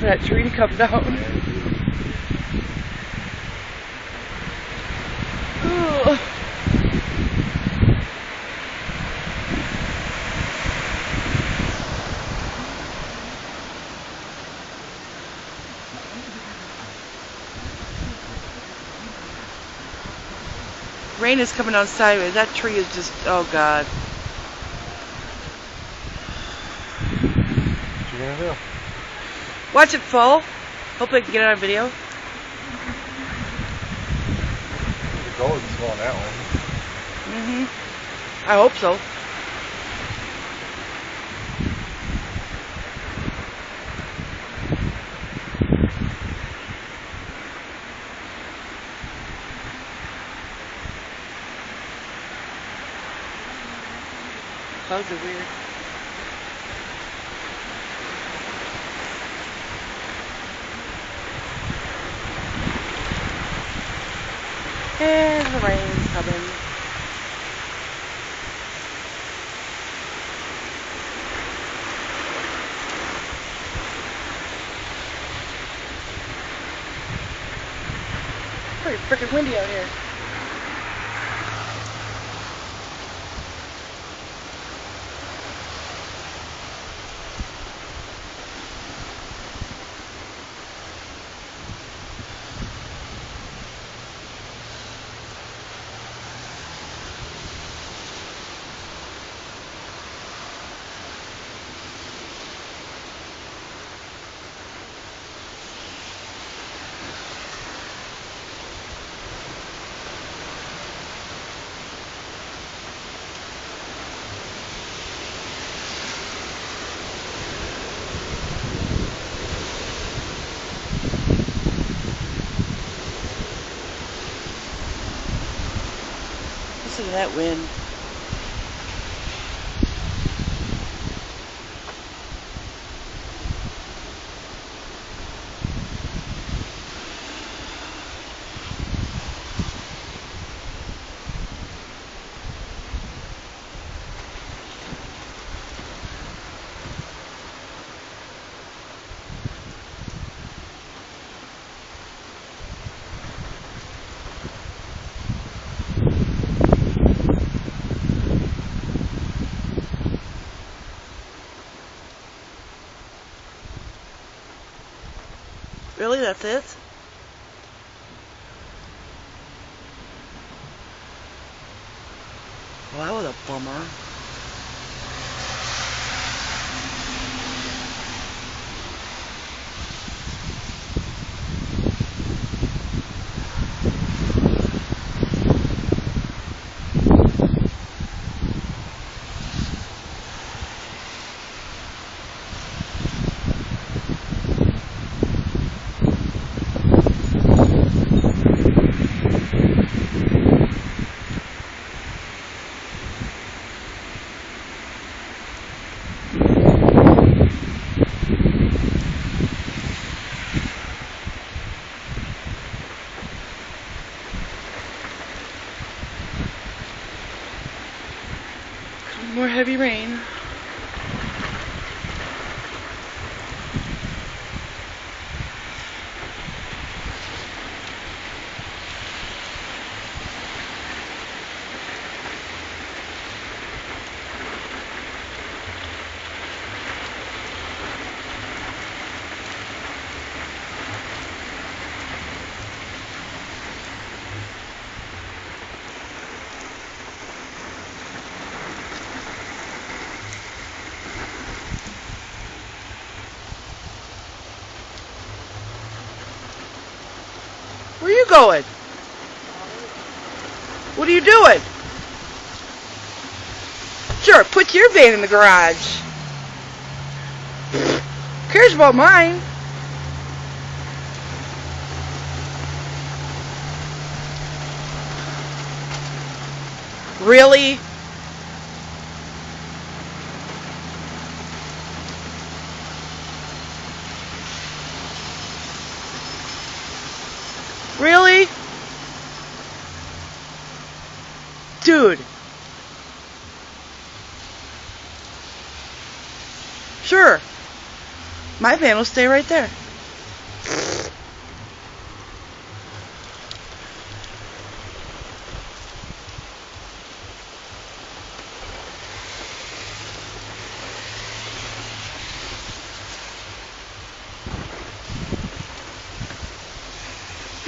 for that tree to come down. Oh. Rain is coming down sideways. That tree is just, oh God. What you gonna do? Watch it fall. Hope I can get it on video. The gold is going that way. I hope so. Clouds are weird. And the rain's coming. Pretty freaking windy out here. Listen to that wind. Really, that's it? Well, that was a bummer. More heavy rain. Where are you going? What are you doing? Sure, put your van in the garage. Who cares about mine? Really? Really? Dude. Sure. My van will stay right there.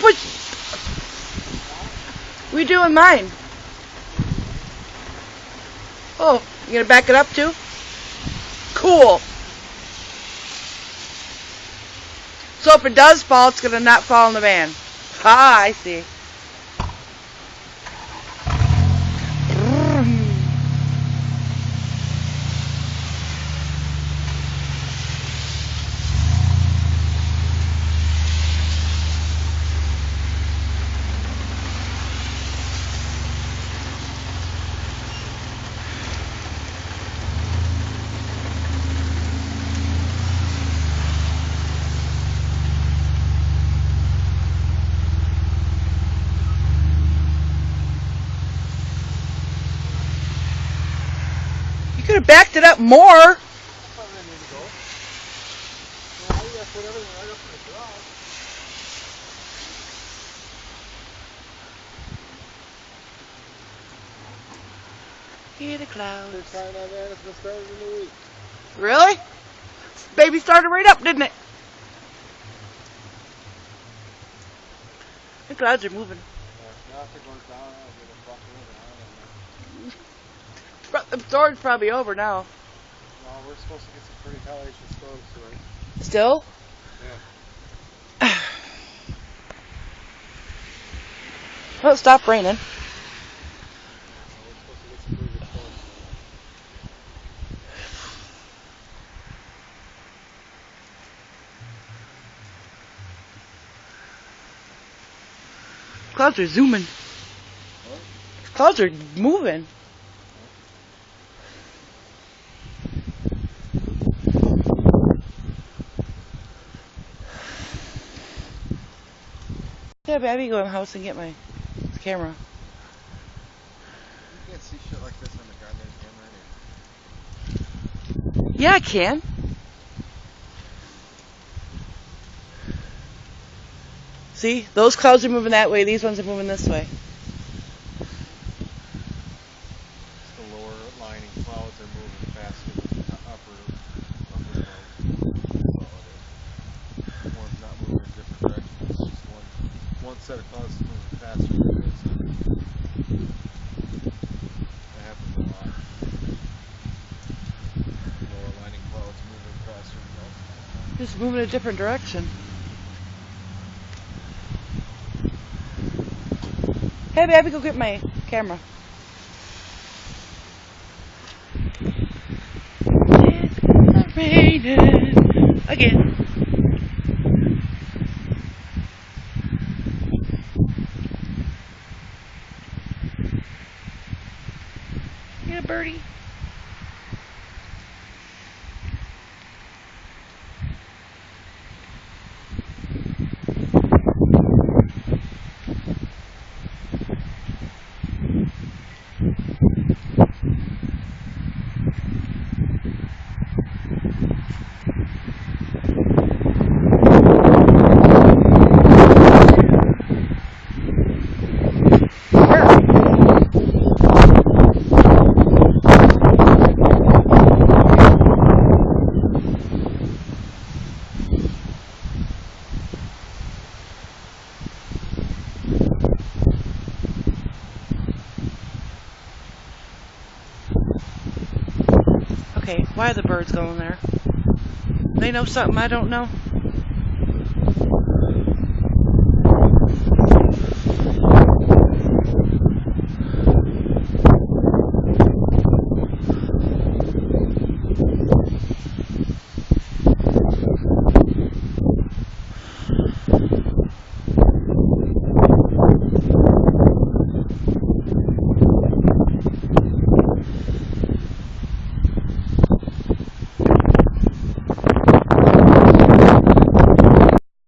put... We doing mine. Oh, you gonna back it up too? Cool. So if it does fall, it's gonna not fall in the van. Ah, I see. You could have backed it up more. Hear the clouds. They're trying on that. It's been started in the week. Really? Baby started right up, didn't it? The clouds are moving. Now if it goes down, I'll get a bucket The storm's probably over now. No, we're supposed to get some pretty hellacious storms today. Still? Yeah. Well, it stopped raining. We're supposed to get some pretty good storms. Clouds are zooming. What? Clouds are moving. Yeah, baby, go in the house and get my camera. You can't see shit like this on the goddamn camera anyway. Yeah, I can. See, those clouds are moving that way. These ones are moving this way. It's the lower lining clouds are moving faster than the upper clouds. That's all it is. One's not moving in different directions. It's just one set of clouds is moving faster than the other set. That happens a lot. Lower lining clouds moving faster than the upper. Just moving a different direction. Hey, baby, go get my camera. It's raining again. Yeah, birdie. Okay, why are the birds going there? They know something I don't know?